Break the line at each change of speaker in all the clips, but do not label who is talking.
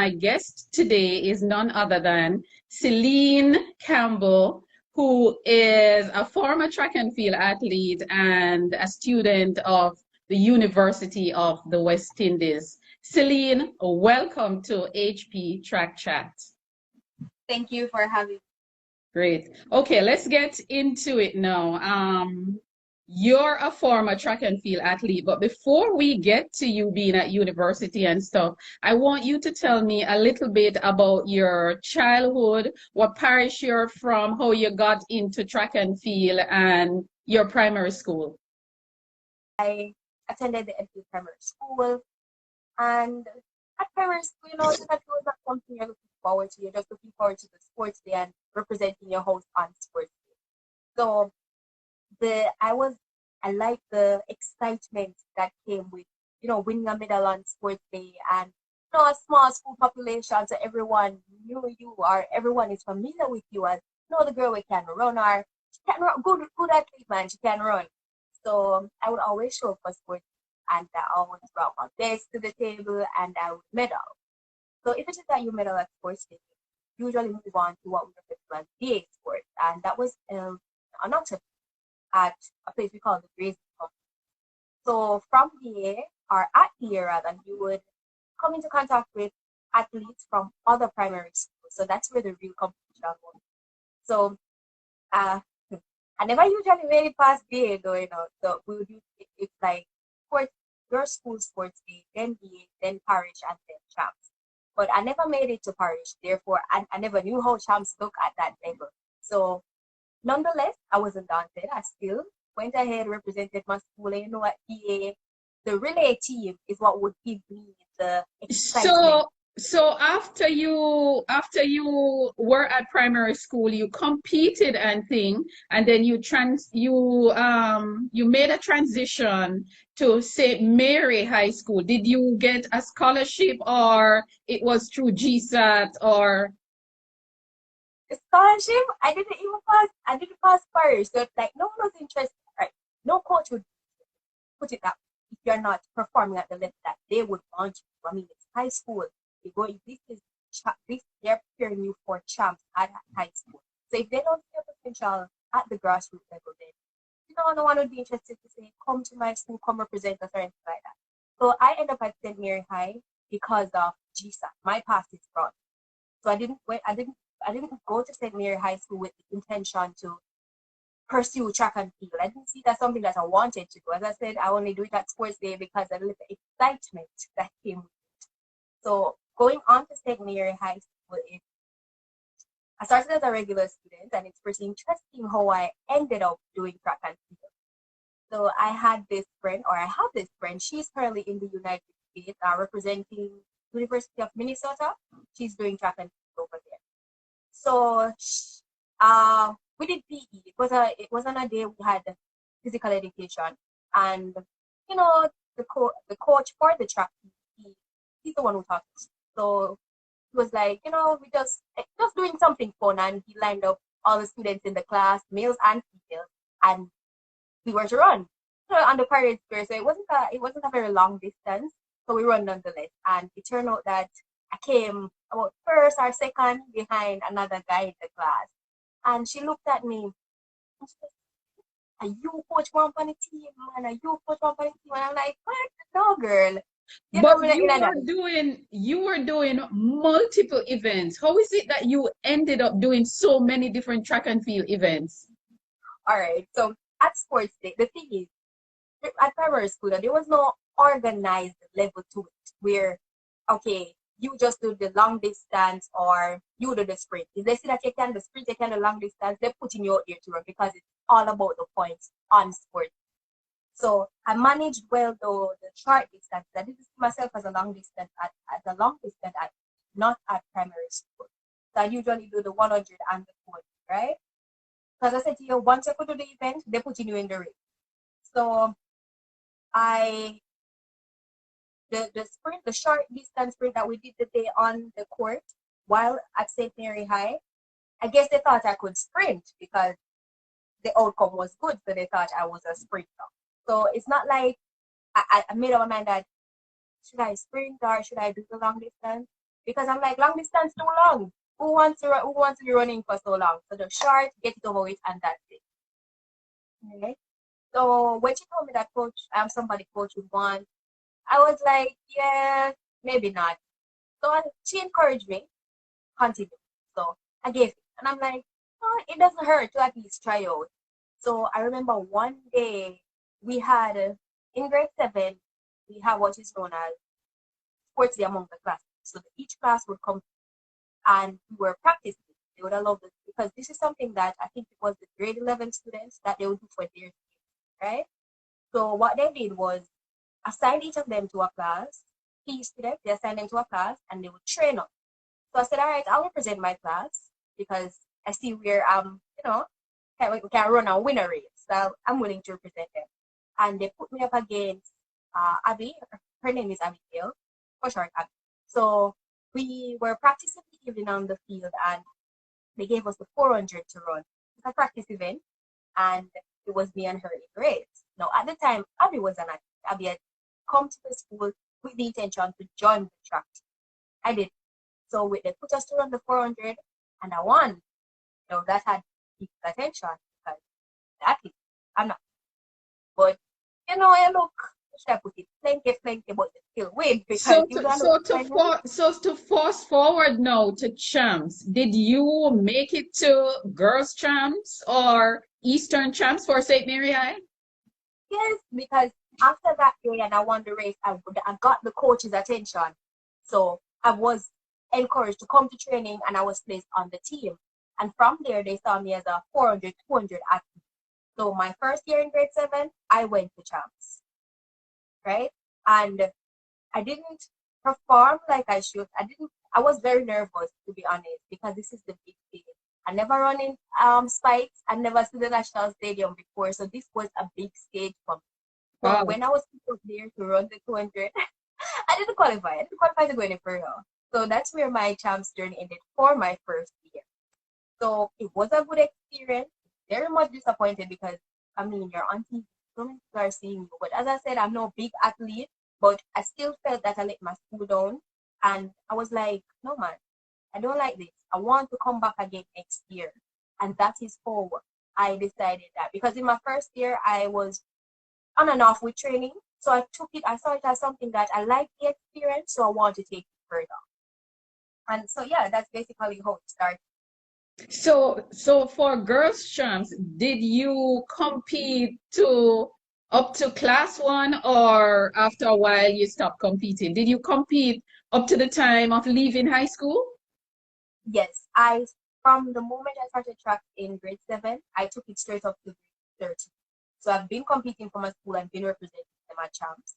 My guest today is none other than Celine Campbell, who is a former track and field athlete and a student of the University of the West Indies. Celine, welcome to HP Track Chat.
Thank you for having me.
Great. Okay, let's get into it now. You're a former track and field athlete, but before we get to you being at university and stuff, I want you to tell me a little bit about your childhood, what parish you're from, how you got into track and field, and your primary school.
I attended the NP primary school, and at primary school, that was not something you're looking forward to. You're just looking forward to the sports day and representing your house on sports day. So I like the excitement that came with, winning a medal on sports day and, a small school population, so everyone knew you or everyone is familiar with you as, the girl who can run or she can run, good athlete, man, she can run. So I would always show up for sports and I always brought my best to the table and I would medal. So if it is that you medal at sports day, usually move on to what we refer to as DA sports, and that was an octave at a place we call the Grace Company. So from here, or at here rather, you would come into contact with athletes from other primary schools. So that's where the real competition was. So I never usually made it past BA though, So we would do it's like sports, your school sports day, then BA, then parish, and then champs. But I never made it to parish, therefore I never knew how champs look at that level. So nonetheless, I wasn't daunted. I still went ahead, represented my school, and at BA, the relay team is what would give me the excitement.
So after you were at primary school, you competed and then you made a transition to St. Mary High School. Did you get a scholarship or it was through GSAT or?
Scholarship, I didn't pass parish. So like no one was interested, right? No coach would put it that if you're not performing at the level that they would want you. I mean, it's high school. They're preparing you for champs at high school. So if they don't see a potential at the grassroots level, then no one would be interested to say, come to my school, come represent us or anything like that. So I ended up at St. Mary High because of GSAT. My pass is broad. So I didn't go to St. Mary High School with the intention to pursue track and field. I didn't see that something that I wanted to do. As I said, I only do it at sports day because of the excitement that came with it. So going on to St. Mary High School, I started as a regular student, and it's pretty interesting how I ended up doing track and field. So I have this friend. She's currently in the United States, representing University of Minnesota. She's doing track and field over there. So we did PE. It was on a day we had physical education, and the coach for the track, he's the one who taught us. So he was like, we just doing something fun, and he lined up all the students in the class, males and females, and we were to run. So on the parade square, so it wasn't a very long distance, so we run nonetheless. And it turned out that I came about first or second behind another guy in the class. And she looked at me and she said, are you coach one on the team, man? Are you coach one on the team? And I'm like, what? No, girl.
You were doing multiple events. How is it that you ended up doing so many different track and field events?
All right. So at sports day, the thing is, at primary school, there was no organized level to it where, okay, you just do the long distance or you do the sprint. If they see that you can the sprint, you can the long distance, they're putting you out there to run because it's all about the points on sport. So I managed well though the short distance. I didn't see myself as a long distance not at primary school. So I usually do the 100 and the 40, right? Because I said to you, once you go to the event, they're putting you in the race. So the short distance sprint that we did today on the court while at St. Mary High, I guess they thought I could sprint because the outcome was good, so they thought I was a sprinter. So it's not like I made up my mind that should I sprint or should I do the long distance? because I'm like, long distance too long. Who wants to be running for so long? So the short, get it over with, and that's it. Okay? So when she told me that coach, somebody coach would want, I was like, yeah, maybe not. So she encouraged me, continue. So I gave it. And I'm like, oh, it doesn't hurt to at least try out. So I remember one day we had, in grade 7, we have what is known as sports day among the class. So each class would come and we were practicing. They would allow this because this is something that I think it was the grade 11 students that they would do for their team, right? So what they did was assign each of them to a class, each student, they assigned them to a class and they would train up. So I said, all right, I'll represent my class because I see where can run and win a race. So I'm willing to represent them. And they put me up against Abby. Her name is Abigail, for short, Abby. So we were practicing the evening on the field and they gave us the 400 to run. It's a practice event and it was me and her in grades. Now, at the time, Abby was an athlete. Abby had come to the school with the intention to join the track team. I did. So they put us to run the 400 and I won. So that had people's attention because the athlete, I'm not. But, I look, should I put it, plenty, but still win because
So to fast forward now to champs, did you make it to girls champs or Eastern champs for St. Mary High?
Yes, because after that day and I won the race, I got the coach's attention. So I was encouraged to come to training and I was placed on the team. And from there, they saw me as a 400, 200 athlete. So my first year in grade 7, I went to champs, right? And I didn't perform like I should. I was very nervous, to be honest, because this is the big thing. I never run in spikes. I never seen the National Stadium before. So this was a big stage for me. So
Wow.
when I was put up there to run the 200, I didn't qualify. I didn't qualify to go any further. So that's where my champs journey ended for my first year. So it was a good experience. Very much disappointed because, you're on TV, so many people are seeing you. But as I said, I'm no big athlete, but I still felt that I let my school down. And I was like, no, man, I don't like this. I want to come back again next year. And that is how I decided that. Because in my first year, I was on and off with training. So I saw it as something that I liked the experience, so I want to take it further. And so, yeah, that's basically how it started.
So for girls champs, did you compete up to class 1 or after a while you stopped competing? Did you compete up to the time of leaving high school?
Yes, from the moment I started track in grade 7, I took it straight up to grade 13. So I've been competing for my school and been representing them at champs.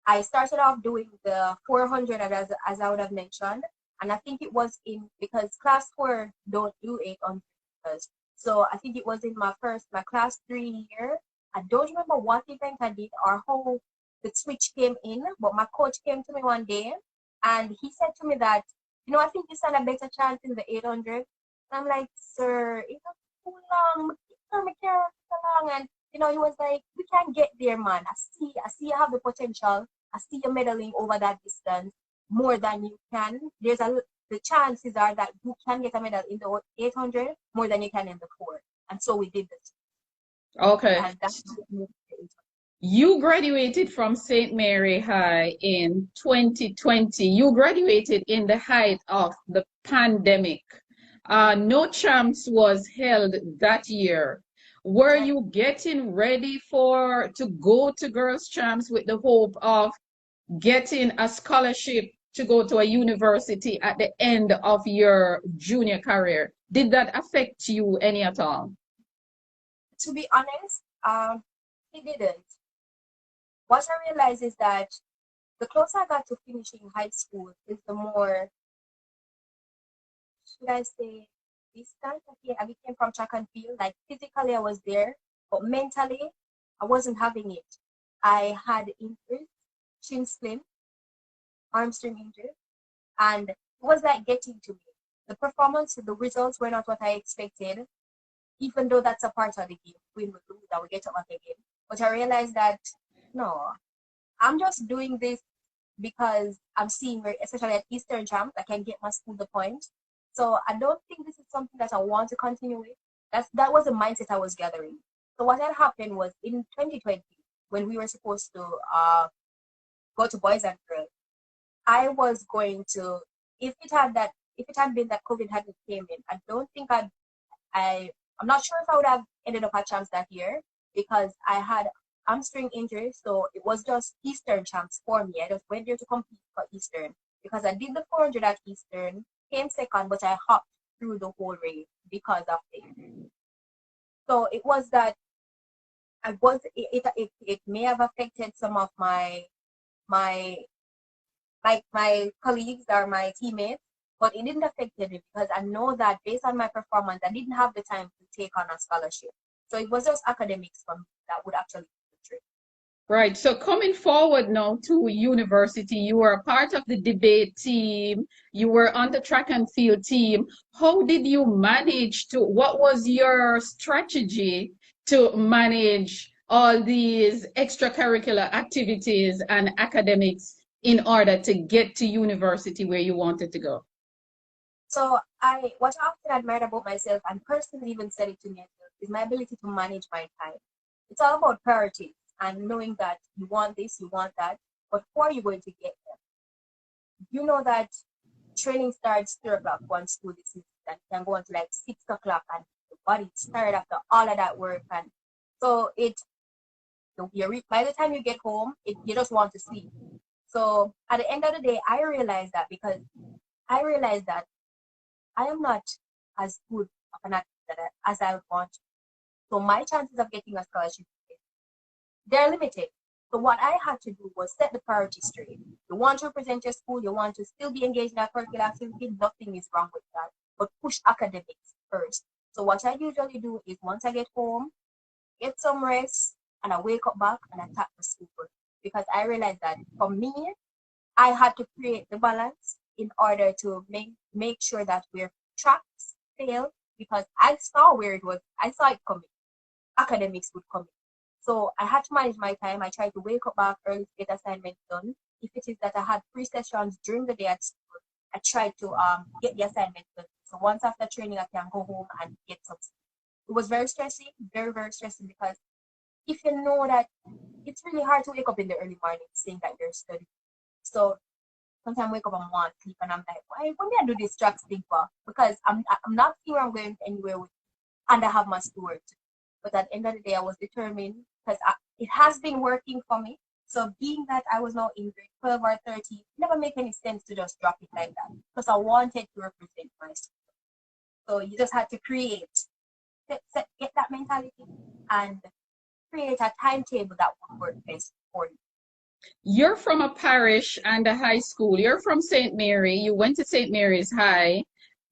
I started off doing the 400 as I would have mentioned. And I think it was because class 4 don't do 800. So I think it was in my class 3 year. I don't remember what event I did or how the switch came in, but my coach came to me one day and he said to me that, I think you stand a better chance in the 800. And I'm like, sir, it's too long. I can't so long. And, he was like, we can get there, man. I see you have the potential. I see you medaling over that distance more than you can. The chances are that you can get a medal in the 800 more than you can in the 4. And so we did this.
Okay.
And that's
You graduated from St. Mary High in 2020. You graduated in the height of the pandemic. No champs was held that year. Were you getting ready to go to girls champs with the hope of getting a scholarship to go to a university at the end of your junior career? Did that affect you any at all?
To be honest, it didn't. What I realized is that the closer I got to finishing high school is the more, should I say, distant I became from track and field. Like physically I was there, but mentally I wasn't having it. I had injuries, shin splint, hamstring injury, and it was like getting to me. The performance, the results were not what I expected, even though that's a part of the game. Win, we lose, I will get up again. But I realized that no, I'm just doing this because I'm seeing, especially at Eastern Champs, I can get my school the point. So I don't think this is something that I want to continue with. That was the mindset I was gathering. So what had happened was in 2020, when we were supposed to go to boys and girls, I was going to, if it had been that COVID hadn't came in, I don't think I'm not sure if I would have ended up at champs that year, because I had hamstring injury. So it was just Eastern champs for me. I just went there to compete for Eastern because I did the 400 at Eastern, came second, but I hopped through the whole race because of the injury. So it was that it may have affected some of my colleagues or my teammates, but it didn't affect me because I know that based on my performance, I didn't have the time to take on a scholarship. So it was just academics for me that would actually be the trick.
Right. So coming forward now to university, you were a part of the debate team, you were on the track and field team. How did you manage what was your strategy to manage all these extracurricular activities and academics in order to get to university where you wanted to go?
So what I often admired about myself, and personally even said it to me, is my ability to manage my time. It's all about priorities and knowing that you want this, you want that, but who are you going to get them? You know that training starts 3 o'clock once school is and can go until like 6 o'clock, and the body's tired after all of that work. And so by the time you get home, you just want to sleep. So at the end of the day, I realized that I am not as good of an athlete as I would want to. So my chances of getting a scholarship, they're limited. So what I had to do was set the priorities straight. You want to represent your school, you want to still be engaged in a curricular activity, nothing is wrong with that. But push academics first. So what I usually do is once I get home, get some rest, and I wake up back and attack the school. Because I realized that for me, I had to create the balance in order to make sure that where tracks fail, because I saw where it was, I saw it coming. Academics would come in. So I had to manage my time. I tried to wake up back early to get assignments done. If it is that I had 3 sessions during the day at school, I tried to get the assignments done. So once after training, I can go home and get some sleep. It was very stressing, very, very stressing, because if you know that it's really hard to wake up in the early morning saying that you're studying. So sometimes I wake up and want to sleep, and I'm like, why do I do this track thing for? Because I'm not seeing where I'm going anywhere with, and I have my schoolwork to do. But at the end of the day, I was determined because it has been working for me. So being that I was now in grade 12 or 13, it never make any sense to just drop it like that, because I wanted to represent my school. So you just had to get that mentality and create a timetable that would work best for you.
You're from a parish and a high school. You're from St. Mary. You went to St. Mary's High.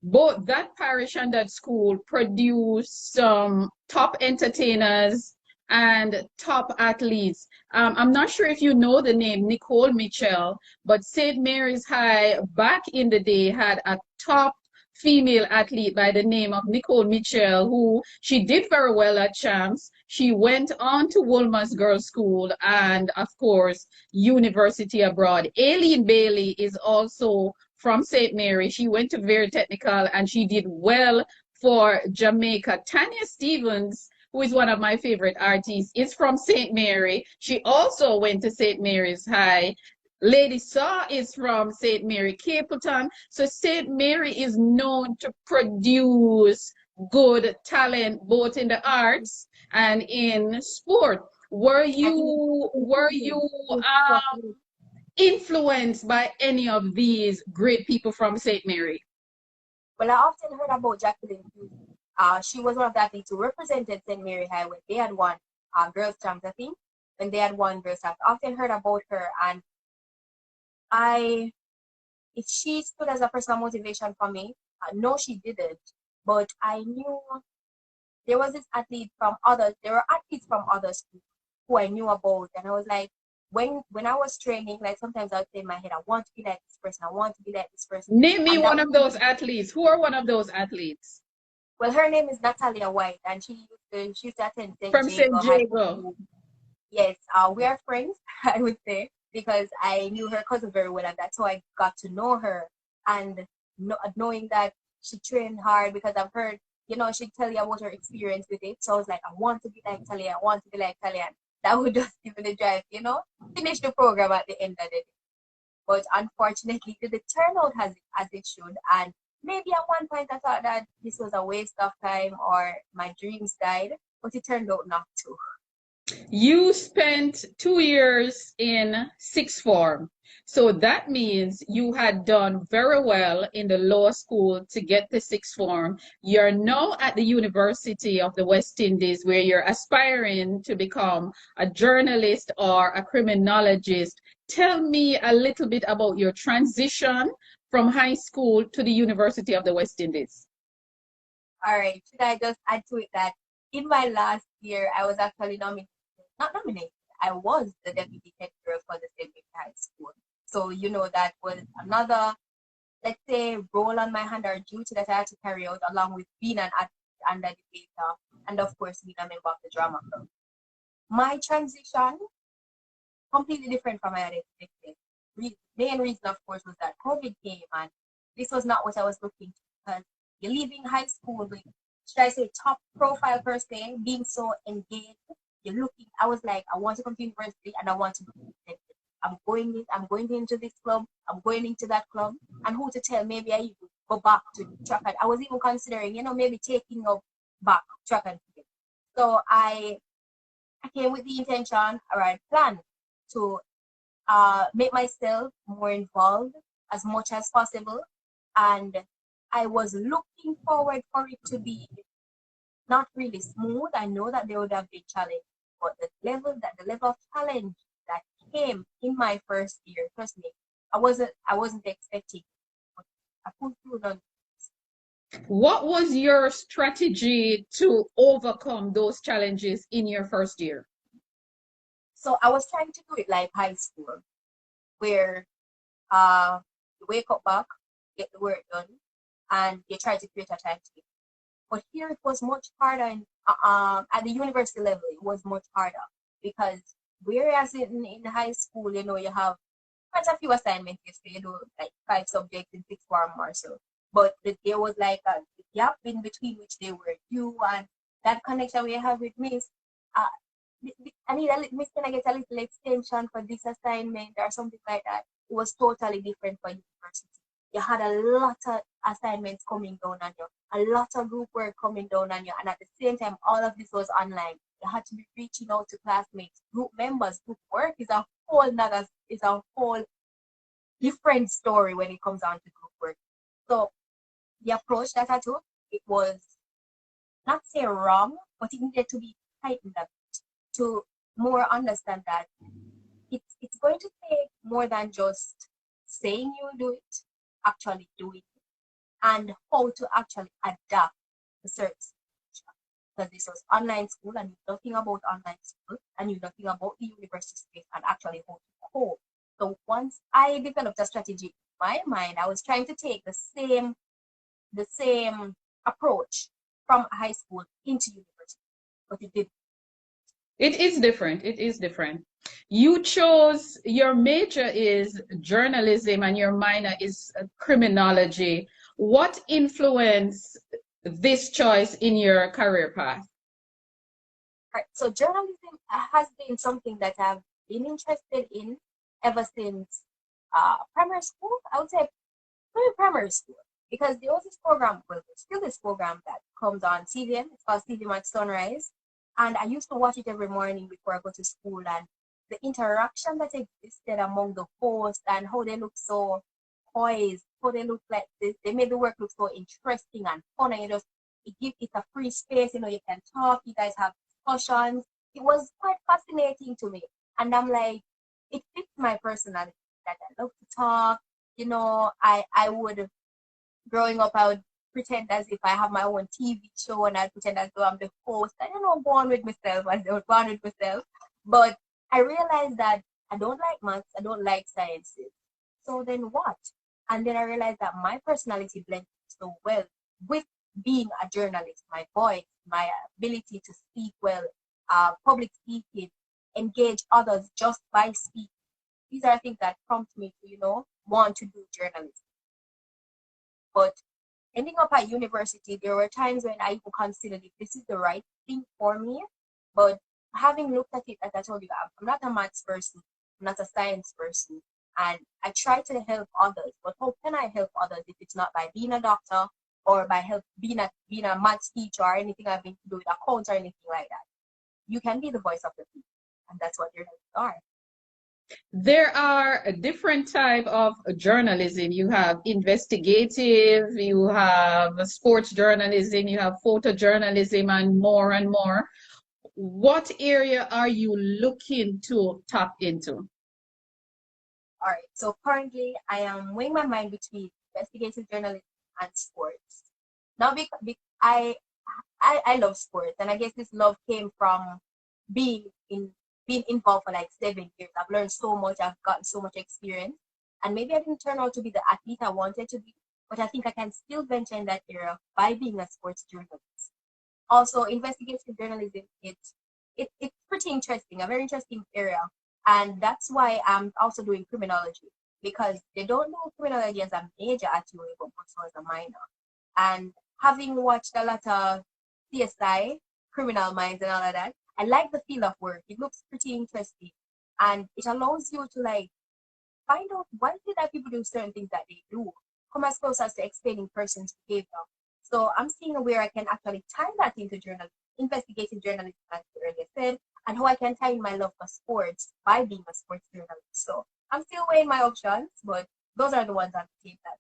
Both that parish and that school produce some top entertainers and top athletes. I'm not sure if you know the name Nicole Mitchell, but St. Mary's High back in the day had a top female athlete by the name of Nicole Mitchell, who she did very well at champs. She went on to Wolmer's Girls School and, of course, university abroad. Aileen Bailey is also from St. Mary. She went to Very Technical and she did well for Jamaica. Tanya Stevens, who is one of my favorite artists, is from St. Mary. She also went to St. Mary's High. Lady Saw is from St. Mary Capleton. So St. Mary is known to produce good talent both in the arts and in sport. Were you influenced by any of these great people from St. Mary?
Well, I often heard about Jacqueline Hughes. She was one of the athletes who represented St. Mary High when they had won girls' champs, I think. When they had won girls' champs, I often heard about her, and if she stood as a personal motivation for me, no, she didn't. But I knew there was this athlete from there were athletes from other schools who I knew about, and I was like, when I was training, like sometimes I would say in my head, I want to be like this person, I want to be like this person.
Name me one of those athletes. Who are one of those athletes?
Well, her name is Natalia White, and she used to attend
From St. Jago.
Yes, we are friends, I would say. because I knew her cousin very well, and that's how I got to know her. And knowing that she trained hard, because I've heard, she'd tell you about her experience with it. So I was like, I want to be like Talia, I want to be like Talia. That would just give me the drive, finish the program at the end of the day. But unfortunately, the turnout as it should. And maybe at one point I thought that this was a waste of time or my dreams died, but it turned out not to.
You spent 2 years in sixth form. So that means you had done very well in the law school to get the sixth form. You're now at the University of the West Indies, where you're aspiring to become a journalist or a criminologist. Tell me a little bit about your transition from high school to the University of the West Indies.
All right. Should I just add to it that in my last year, I was actually not nominated. I was the deputy head girl for the same high school. So, that was another, let's say, role on my hand or duty that I had to carry out, along with being an advocate and a debater, and of course, being a member of the drama club. My transition, completely different from my other expected. Main reason, of course, was that COVID came, and this was not what I was looking to, because you're leaving high school with, should I say, top profile per se, being so engaged. I was like, I want to come to university and I want to be, I'm going into this club, I'm going into that club, and who to tell, maybe I even go back to track and I was even considering, maybe taking up back track and field. So I came with the intention, or I plan to make myself more involved as much as possible. And I was looking forward for it to be not really smooth. I know that there would have been challenge, but the level of challenge that came in my first year, trust me, I wasn't expecting, but I pulled through on.
What was your strategy to overcome those challenges in your first year?
So I was trying to do it like high school, where you wake up back, get the work done, and you try to create a timetable. But here it was much harder, at the university level, it was much harder, because whereas in high school, you have quite a few assignments, you do like 5 subjects in 6 form or so. But there was like a gap in between which they were due, and that connection we have with Miss, Miss, can I get a little extension for this assignment or something like that? It was totally different for university. You had a lot of assignments coming down on you, a lot of group work coming down on you, and at the same time, all of this was online. You had to be reaching out to classmates, group members. Group work is a whole different story when it comes down to group work. So the approach that I took, it was not say wrong, but it needed to be tightened up to more understand that it's going to take more than just saying you will do it, actually doing it, and how to actually adapt to certain situation. Because this was online school, and knew nothing about online school, and knew nothing about the university space, and actually how to cope. So once I developed a strategy in my mind, I was trying to take the same approach from high school into university, but it didn't.
It is different. It is different. You chose, your major is journalism and your minor is criminology. What influenced this choice in your career path?
Right. So journalism has been something that I've been interested in ever since primary school. I would say primary school, because there was this program, well, there's still this program that comes on CVM. It's called CVM at Sunrise. And I used to watch it every morning before I go to school, and the interaction that existed among the hosts and how they look so poised, how they look like this, they made the work look so interesting and fun, and it's a free space, you can talk, you guys have discussions. It was quite fascinating to me. And I'm like, it fits my personality that I love to talk. I would, growing up, I would pretend as if I have my own TV show, and I pretend as though I'm the host. I don't know, go on with myself. I don't go on with myself. But I realized that I don't like maths, I don't like sciences. So then what? And then I realized that my personality blended so well with being a journalist, my voice, my ability to speak well, public speaking, engage others just by speaking. these are things that prompt me to, want to do journalism. But ending up at university, there were times when I considered if this is the right thing for me. But having looked at it, as I told you, I'm not a maths person, I'm not a science person, and I try to help others. But how can I help others if it's not by being a doctor or by being a maths teacher or anything I've been to do with accounts or anything like that? You can be the voice of the people, and that's what journalists are.
There are a different type of journalism. You have investigative, you have sports journalism, you have photojournalism, and more and more. What area are you looking to tap into?
All right. So currently, I am weighing my mind between investigative journalism and sports. Now, because I love sports, and I guess this love came from being involved for like 7 years. I've learned so much. I've gotten so much experience, and maybe I didn't turn out to be the athlete I wanted to be, but I think I can still venture in that area by being a sports journalist. Also, investigative journalism, it's pretty interesting, a very interesting area. And that's why I'm also doing criminology, because they don't know criminology as a major at UA, but also as a minor. And having watched a lot of CSI, Criminal Minds and all of that, I like the field of work. It looks pretty interesting. And it allows you to like find out why did that people do certain things that they do. Come as close as to explaining person's behavior. So I'm seeing where I can actually tie that into journalism, investigative journalism, as you earlier said, and how I can tie in my love for sports by being a sports journalist. So I'm still weighing my options, but those are the ones I'm taking that.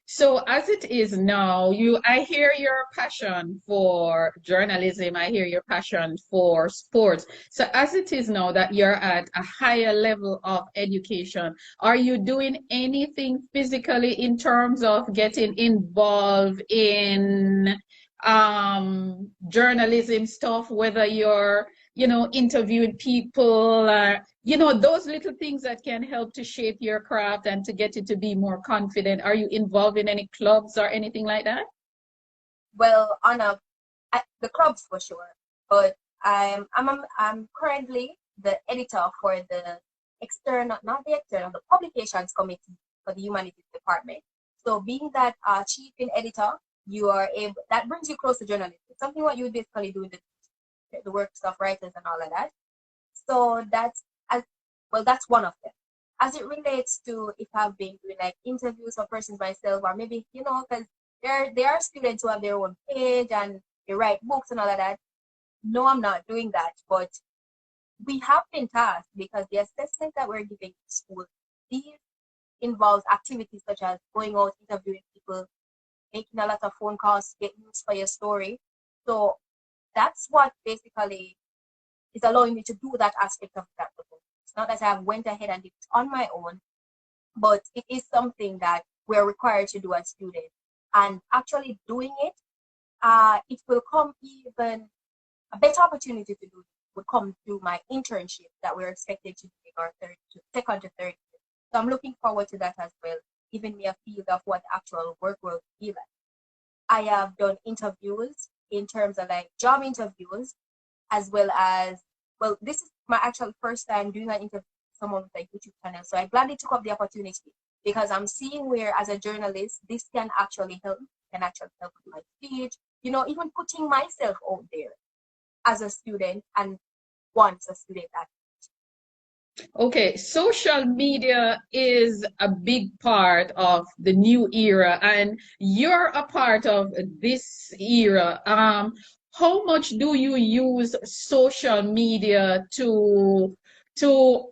So as it is now, I hear your passion for journalism, I hear your passion for sports. So as it is now that you're at a higher level of education, are you doing anything physically in terms of getting involved in journalism stuff, whether you're, interviewing people, those little things that can help to shape your craft and to get you to be more confident. Are you involved in any clubs or anything like that?
Well, the clubs for sure, but I'm currently the editor for the the publications committee for the humanities department. So being that chief in editor, that brings you close to journalism. It's something what you would basically do in the works of writers and all of that. So that's one of them. As it relates to if I've been doing like interviews for persons myself, or maybe, because there are students who have their own page and they write books and all of that. No, I'm not doing that, but we have been tasked because the assessment that we're giving in school, these involves activities such as going out, interviewing people, making a lot of phone calls to get news for your story. So that's what basically is allowing me to do that aspect of that. It's not that I went ahead and did it on my own, but it is something that we're required to do as students. And actually doing it, it will come even a better opportunity to do it would come through my internship that we're expected to do in our second to third year. So I'm looking forward to that as well, giving me a feel of what actual work will be like. I have done interviews in terms of like job interviews, as well as, well, this is my actual first time doing an interview with someone with a YouTube channel. So I gladly took up the opportunity because I'm seeing where, as a journalist, this can actually help with my speech, even putting myself out there as a student and once a student.
Okay, social media is a big part of the new era, and you're a part of this era. How much do you use social media to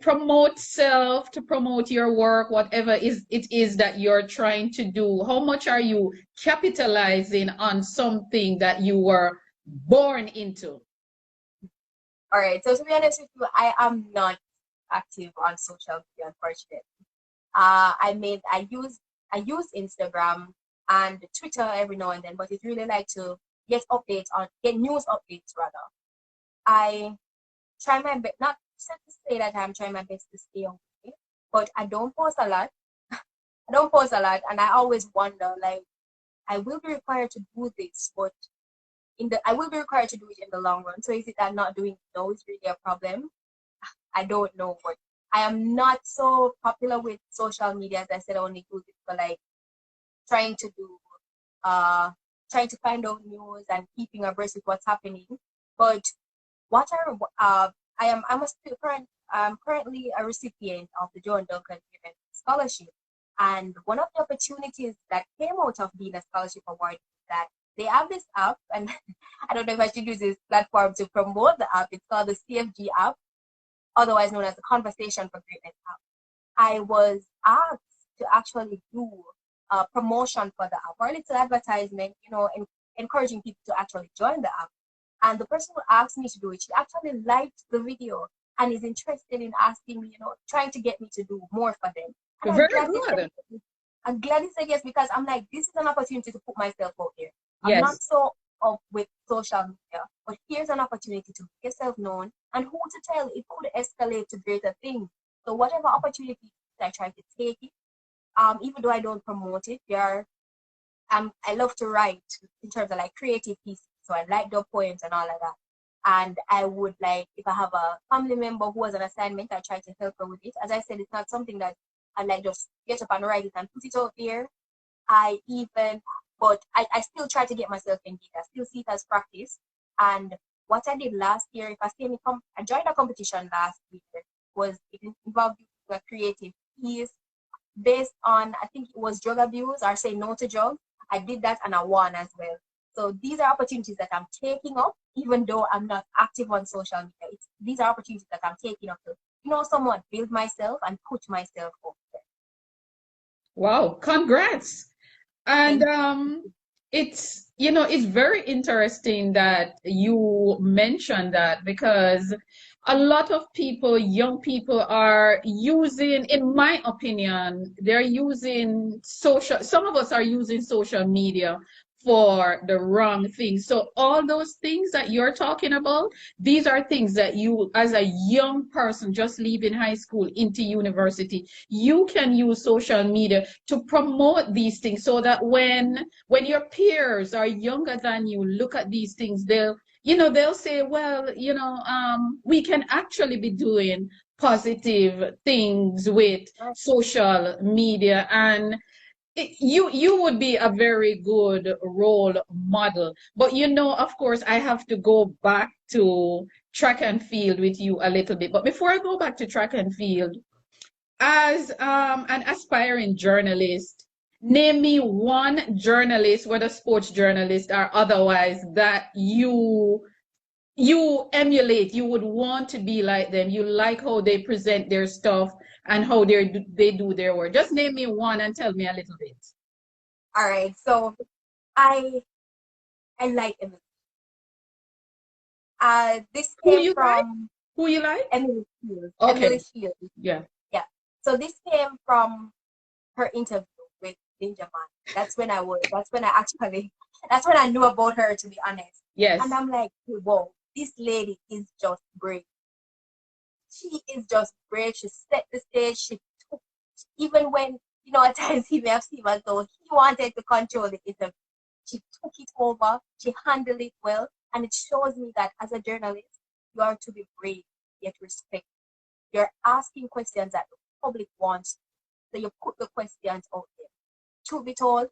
promote self, to promote your work, whatever it is that you're trying to do? How much are you capitalizing on something that you were born into?
All right, so to be honest with you, I am not active on social media, unfortunately. I use Instagram and Twitter every now and then, but it's really like to get news updates rather. I try my best, not to say that I'm trying my best to stay away, but I don't post a lot. I don't post a lot, and I always wonder, like, I will be required to do this, but I will be required to do it in the long run. So is it that not doing it now is really a problem? I don't know, but I am not so popular with social media. As I said, I only use it for like trying to do, trying to find out news and keeping abreast with what's happening. But what I'm currently a recipient of the Joan Duncan Given Scholarship. And one of the opportunities that came out of being a scholarship award is that they have this app, and I don't know if I should use this platform to promote the app. It's called the CFG app, otherwise known as the Conversation for Greatness app. I was asked to actually do a promotion for the app, or a little advertisement, encouraging people to actually join the app. And the person who asked me to do it, she actually liked the video and is interested in asking me, trying to get me to do more for them. And
Very good.
I'm glad he said yes, because I'm like, this is an opportunity to put myself out there. I'm
Yes.
not so up with social media, but here's an opportunity to make yourself known, and who to tell, it could escalate to greater things. So whatever opportunity I try to take it, even though I don't promote it, I love to write in terms of like creative pieces. So I like the poems and all of that. And I would like, if I have a family member who has an assignment, I try to help her with it. As I said, it's not something that I like just get up and write it and put it out there. But I still try to get myself engaged. I still see it as practice. And what I did last year, if I see I joined a competition last year, it involved a creative piece based on, I think it was drug abuse or say no to drugs. I did that and I won as well. So these are opportunities that I'm taking up, even though I'm not active on social media. These are opportunities that I'm taking up to, somewhat build myself and put myself up there.
Wow, congrats. And it's very interesting that you mentioned that, because a lot of people, young people, are using, in my opinion, some of us are using social media for the wrong things. So all those things that you're talking about, these are things that you, as a young person just leaving high school into university, you can use social media to promote these things, so that when your peers are younger than you look at these things, they'll say, well, we can actually be doing positive things with social media. And you would be a very good role model. But of course, I have to go back to track and field with you a little bit. But before I go back to track and field, as an aspiring journalist, name me one journalist, whether sports journalist or otherwise, that you emulate. You would want to be like them. You like how they present their stuff and how they do their work. Just name me one and tell me a little bit.
All right. So I like Emily. This came from
Who you like?
Emily Shields.
Okay.
Emily Shields.
Yeah.
Yeah. So this came from her interview with Ninja Man. That's when I knew about her, to be honest.
Yes.
And I'm like, whoa, this lady is just great. She is just great. She set the stage. She took, even when, at times he may have seemed as though he wanted to control the interview, she took it over. She handled it well. And it shows me that as a journalist, you are to be brave, yet respect. You're asking questions that the public wants. So you put the questions out there. Truth be told,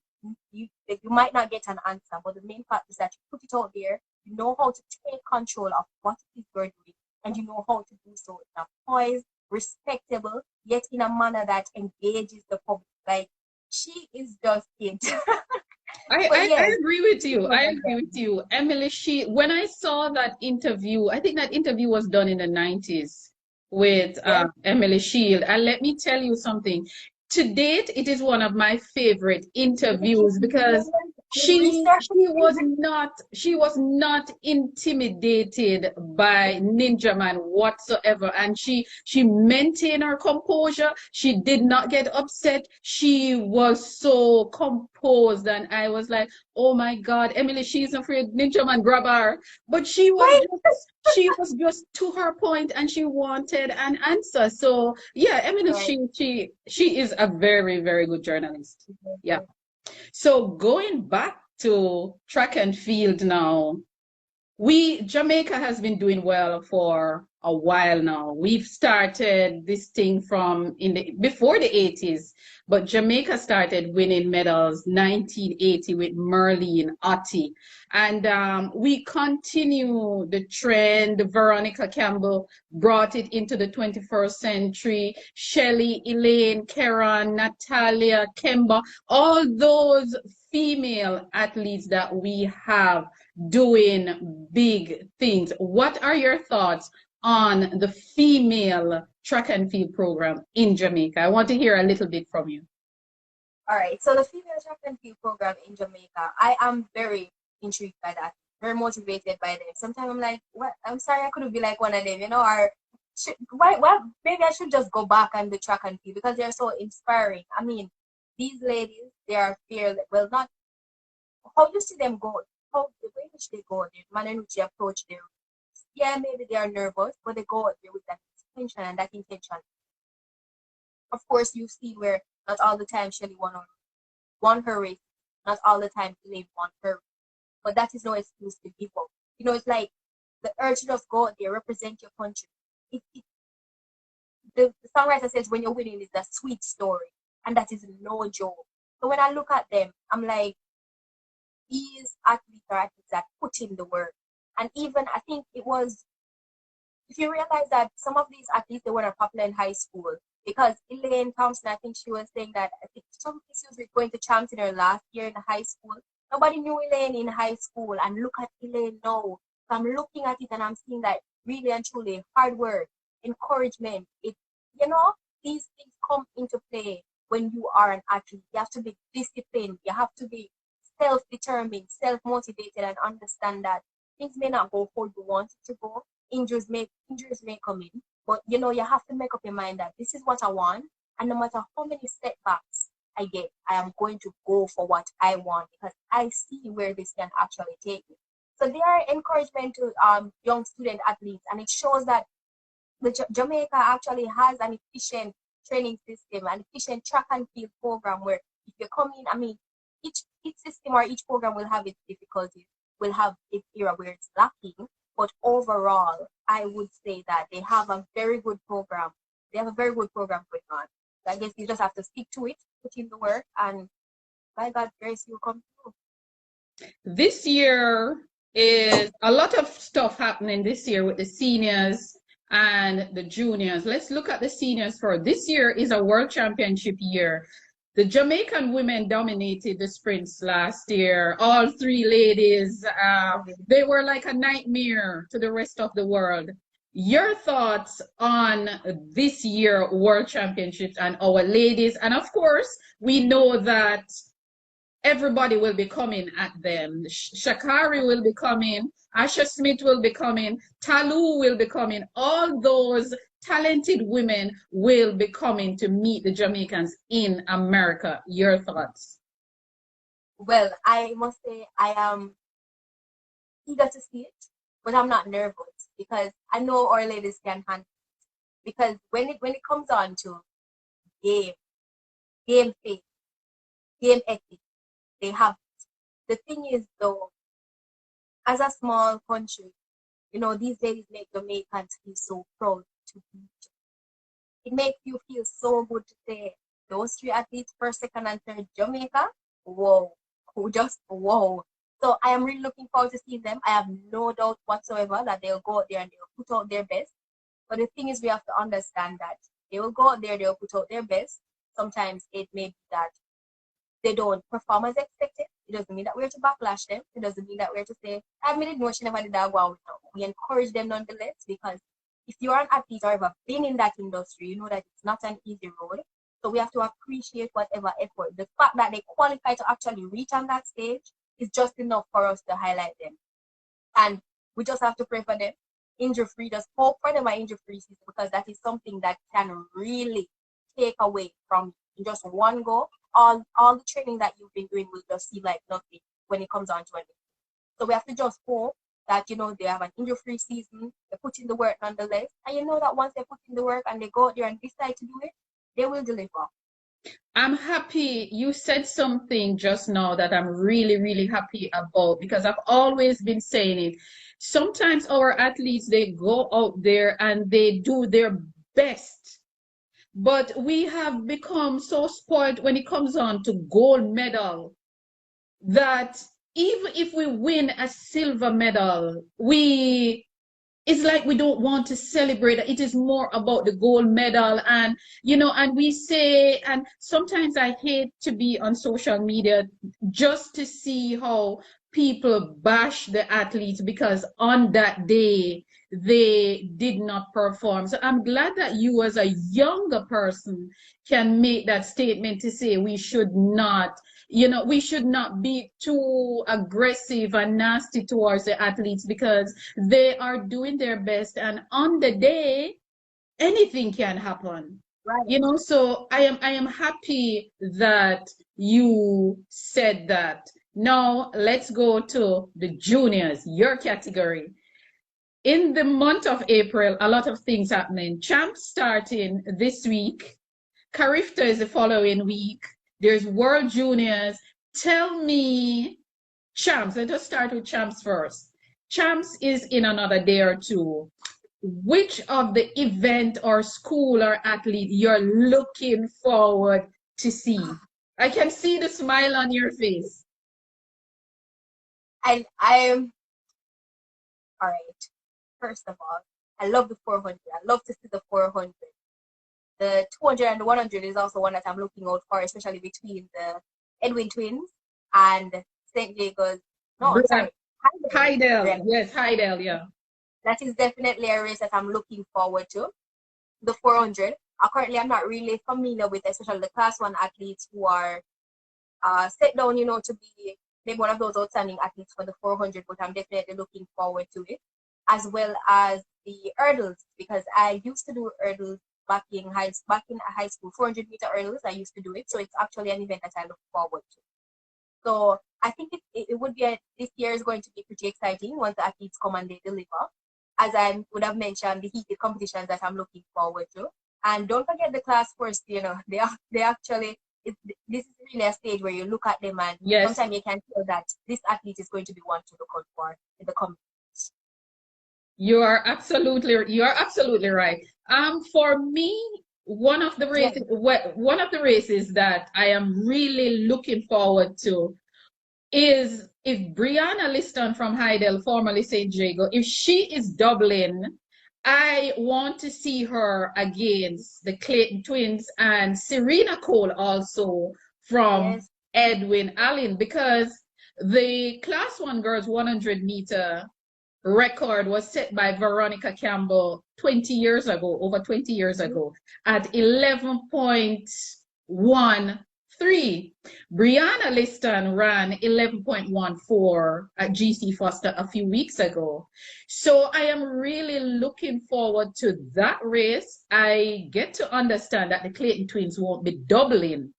you might not get an answer, but the main fact is that you put it out there. You know how to take control of what it is you're doing, and you know how to do so in a poised, respectable, yet in a manner that engages the public. Like, she is just it.
I agree with you. I agree with you. Emily, when I saw that interview, I think that interview was done in the 90s with Emily Shield. And let me tell you something. To date, it is one of my favorite interviews, because she was not intimidated by Ninja Man whatsoever, and she maintained her composure. She did not get upset. She was so composed, and I was like, oh my God, Emily, she's afraid Ninja Man grab her. But she was just to her point, and she wanted an answer. So yeah, Emily, she is a very, very good journalist. Yeah. So going back to track and field now, Jamaica has been doing well for a while now. We've started this thing from before the 80s, but Jamaica started winning medals 1980 with Merlene Ottey. And we continue the trend. Veronica Campbell brought it into the 21st century. Shelley, Elaine, Karen, Natalia, Kemba, all those female athletes that we have doing big things. What are your thoughts on the female track and field program in Jamaica? I want to hear a little bit from you.
All right, so the female track and field program in Jamaica, I am very intrigued by that, very motivated by them. Sometimes I'm like, what? I'm sorry, I couldn't be like one of them, you know, or why, maybe I should just go back and do track and field because they're so inspiring. I mean, these ladies, they are fearless. Well, not how you see them go, how the way in which they go, the manner in which they approach their, yeah, maybe they are nervous, but they go out there with that intention, and that intention. Of course, you see where not all the time Shelly won her race, not all the time Elaine won her race. But that is no excuse to give up. You know, it's like the urge to just go out there, represent your country. The songwriter says when you're winning is a sweet story, and that is no joke. So when I look at them, I'm like, these athletes are athletes that put in the work. And even I think it was, if you realize that some of these athletes, they weren't popular in high school, because Elaine Thompson, I think she was saying that I think some issues were going to champs in her last year in high school. Nobody knew Elaine in high school, and look at Elaine now. So I'm looking at it and I'm seeing that really and truly hard work, encouragement, you know, these things come into play when you are an athlete. You have to be disciplined, you have to be self-determined, self-motivated, and understand that things may not go how you want it to go. Injuries may come in, but you know, you have to make up your mind that this is what I want, and no matter how many setbacks I get, I am going to go for what I want because I see where this can actually take me. So they are encouragement to young student athletes, and it shows that Jamaica actually has an efficient training system, an efficient track and field program where if you come in, I mean, each system or each program will have its difficulties, will have its area where it's lacking. But overall, I would say that they have a very good program. They have a very good program going on. So I guess you just have to stick to it, put in the work, and by God's grace, you'll come through.
This year is a lot of stuff happening this year with the seniors and the juniors. Let's look at the seniors first. This year is a world championship year. The Jamaican women dominated the sprints last year. All three ladies, they were like a nightmare to the rest of the world. Your thoughts on this year World Championships and our ladies? And of course, we know that everybody will be coming at them. Shakari will be coming. Asha Smith will be coming. Talu will be coming. All those talented women will be coming to meet the Jamaicans in America. Your thoughts?
Well, I must say I am eager to see it, but I'm not nervous because I know our ladies can handle it. Because when it comes on to game faith, game ethics, they have it. The thing is though, as a small country, you know, these ladies make Jamaicans feel so proud to be. It makes you feel so good to say those three athletes, first, second, and third, Jamaica. Whoa, just whoa. So I am really looking forward to seeing them. I have no doubt whatsoever that they'll go out there and they'll put out their best. But the thing is, we have to understand that they will go out there, they'll put out their best. Sometimes it may be that they don't perform as expected. It doesn't mean that we're to backlash them. It doesn't mean that we're to say, I admitted no, she never did that well. We encourage them nonetheless, because if you're an athlete or ever been in that industry, you know that it's not an easy road. So we have to appreciate whatever effort. The fact that they qualify to actually reach on that stage is just enough for us to highlight them. And we just have to pray for them. Injury-free, just hope for them an injury-free season, because that is something that can really take away from in just one go. All the training that you've been doing will just seem like nothing when it comes on to it. So we have to just hope that, you know, they have an injury-free season, they put in the work nonetheless, and you know that once they put in the work and they go out there and decide to do it, they will deliver.
I'm happy you said something just now that I'm really, really happy about because I've always been saying it. Sometimes our athletes, they go out there and they do their best, but we have become so spoiled when it comes on to gold medal that even if we win a silver medal, we it's like we don't want to celebrate. It is more about the gold medal. And, and we say, and sometimes I hate to be on social media just to see how people bash the athletes because on that day they did not perform. So I'm glad that you, as a younger person, can make that statement to say we should not be too aggressive and nasty towards the athletes because they are doing their best, and on the day anything can happen.
Right.
So I am happy that you said that. Now let's go to the juniors, your category. In the month of April, a lot of things happening. Champs starting this week. Carifta is the following week. There's World Juniors. Tell me, Champs. Let us start with Champs first. Champs is in another day or two. Which of the event or school or athlete you're looking forward to see? I can see the smile on your face.
I'm all right. First of all, I love the 400. I love to see the 400. The 200 and the 100 is also one that I'm looking out for, especially between the Edwin twins and St. Jacobs. No, sorry,
Heidel.
Yeah.
Yes, Heidel, yeah.
That is definitely a race that I'm looking forward to. The 400. Currently, I'm not really familiar with, especially the class one athletes who are set down, to be maybe one of those outstanding athletes for the 400, but I'm definitely looking forward to it, as well as the hurdles, because I used to do hurdles back in high school, 400-meter hurdles. I used to do it, so it's actually an event that I look forward to. So I think it would be this year is going to be pretty exciting once the athletes come and they deliver. As I would have mentioned, the heated competitions that I'm looking forward to. And don't forget the class first, they actually, this is really a stage where you look at them and
yes,
sometimes you can feel that this athlete is going to be one to look out for in the coming years.
You are absolutely right. For me, one of the races that I am really looking forward to is if Brianna Liston from Heidel, formerly St. Jago, if she is doubling, I want to see her against the Clayton twins and Serena Cole also from
Yes.
Edwin Allen, because the class one girls 100-meter record was set by Veronica Campbell 20 years ago, over 20 years ago, at 11.13. Brianna Liston ran 11.14 at GC Foster a few weeks ago. So I am really looking forward to that race. I get to understand that the Clayton twins won't be doubling.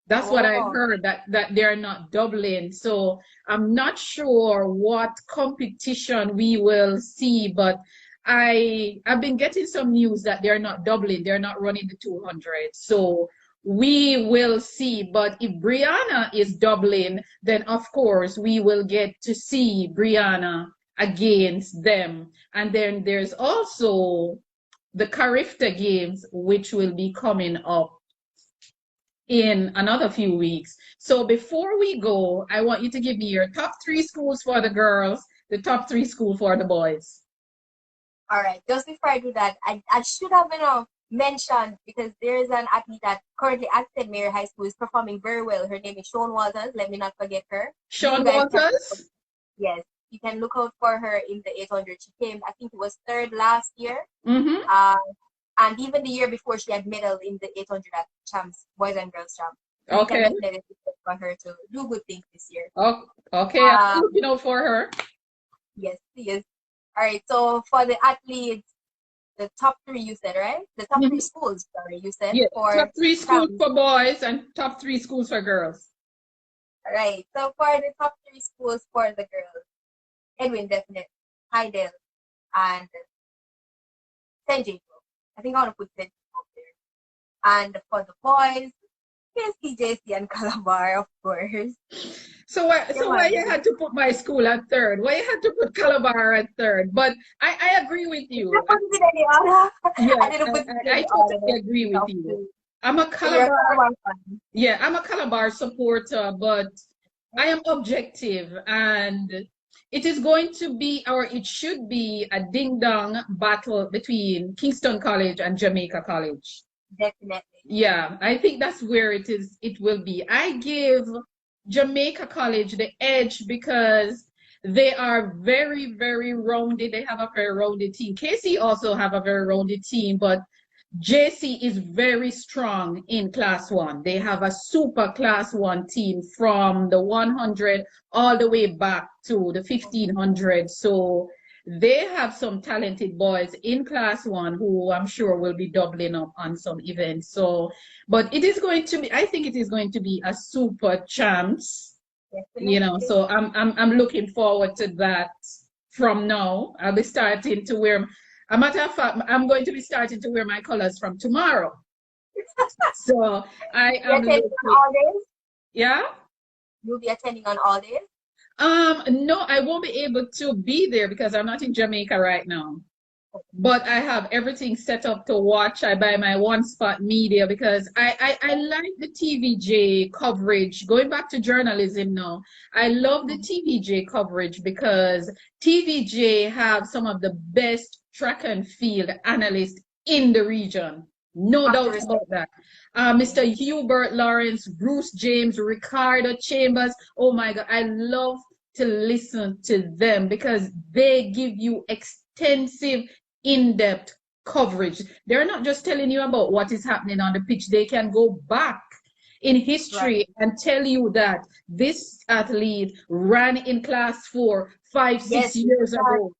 That's what I've heard, that they're not doubling. So I'm not sure what competition we will see, but I've been getting some news that they're not doubling. They're not running the 200. So we will see. But if Brianna is doubling, then of course we will get to see Brianna against them. And then there's also the Carifta Games, which will be coming up in another few weeks. So before we go, I want you to give me your top 3 schools for the girls, the top 3 schools for the boys.
All right. Just before I do that, I should have mentioned, because there is an athlete that currently at St. Mary High School is performing very well. Her name is Sean Walters. Let me not forget her.
Sean Walters?
Yes. You can look out for her in the 800. She came, I think it was third last year.
Mm-hmm.
And even the year before, she had medal in the 800 at champs, boys and girls champs. So
okay.
You can definitely look for her to do good things this year.
Oh, okay. I'm looking out for her.
Yes, yes. All right. So for the athletes, the top 3 you said, right? The top 3 schools, sorry, you said.
Yeah,
for
top 3 schools for boys and top 3 schools for girls.
All right. So for the top 3 schools for the girls, Edwin definitely, Heidel, and St. Jacob. I think I want to put St. Jacob there. And for the boys, KCJC and Calabar, of course. Yeah,
So why you had to put my school at third? Why you had to put Calabar at third? But I agree with
I
you.
put it in any order.
Yeah,
I didn't put it in
I
any
totally
order.
agree with you. I'm a
So you're a
Calabar,
Calabar fan.
yeah, I'm a Calabar supporter, but I am objective, and it is going to be, or it should be, a ding-dong battle between Kingston College and Jamaica College.
Definitely.
Yeah, I think that's where it will be. I give Jamaica College the edge because they are very, very rounded. They have a very rounded team. KC also have a very rounded team, but JC is very strong in class one. They have a super class one team from the 100 all the way back to the 1500. So they have some talented boys in class one who I'm sure will be doubling up on some events. So, but it is going to be, I think it is going to be a super champs,
Definitely.
so I'm looking forward to that from now. I'll be starting to wear, a matter of fact, I'm going to be starting to wear my colors from tomorrow. So I
You're
am
attending on
looking,
all days?
yeah.
You'll be attending on all days?
No, I won't be able to be there because I'm not in Jamaica right now. But I have everything set up to watch. I buy my one spot media because I like the TVJ coverage. Going back to journalism now, I love the TVJ coverage because TVJ have some of the best track and field analysts in the region. No
Have to
doubt
respect.
about that. Mr. Hubert Lawrence, Bruce James, Ricardo Chambers. Oh my God, I love to listen to them because they give you extensive in-depth coverage. They're not just telling you about what is happening on the pitch. They can go back in
Right.
history and tell you that this athlete ran in class 4, 5,
Yes,
6 years ago.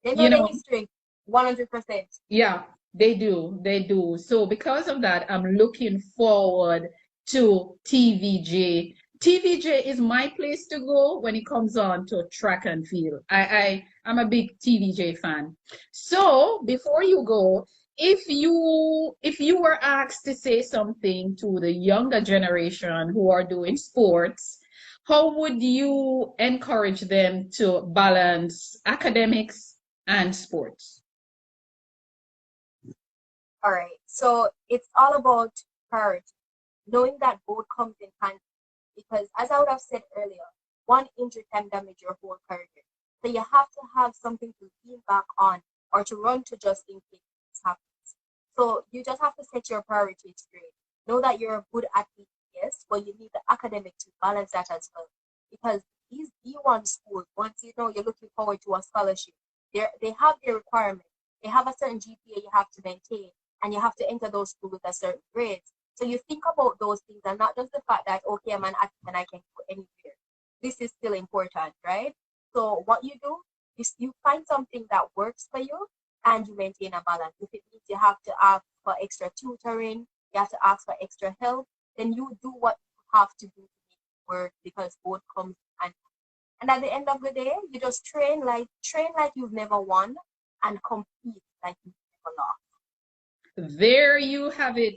they know
You
the
know,
history 100%.
yeah, they do. They do. So because of that, I'm looking forward to TVJ. TVJ is my place to go when it comes on to track and field. I'm a big TVJ fan. So before you go, if you were asked to say something to the younger generation who are doing sports, how would you encourage them to balance academics and sports?
All right. So it's all about priority, knowing that both comes in hand. Because as I would have said earlier, one injury can damage your whole career. So you have to have something to lean back on or to run to just in case this happens. So you just have to set your priorities straight. Know that you're a good athlete, yes, but you need the academic to balance that as well. Because these D1 schools, once you know you're looking forward to a scholarship, they have their requirements. They have a certain GPA you have to maintain, and you have to enter those schools with a certain grade. So you think about those things and not just the fact that, okay, I'm an athlete and I can go anywhere. This is still important, right? So what you do is you find something that works for you and you maintain a balance. If it means you have to ask for extra tutoring, you have to ask for extra help, then you do what you have to do to make it work because both comes and at the end of the day, you just train like you've never won and compete like you've never lost.
There you have it.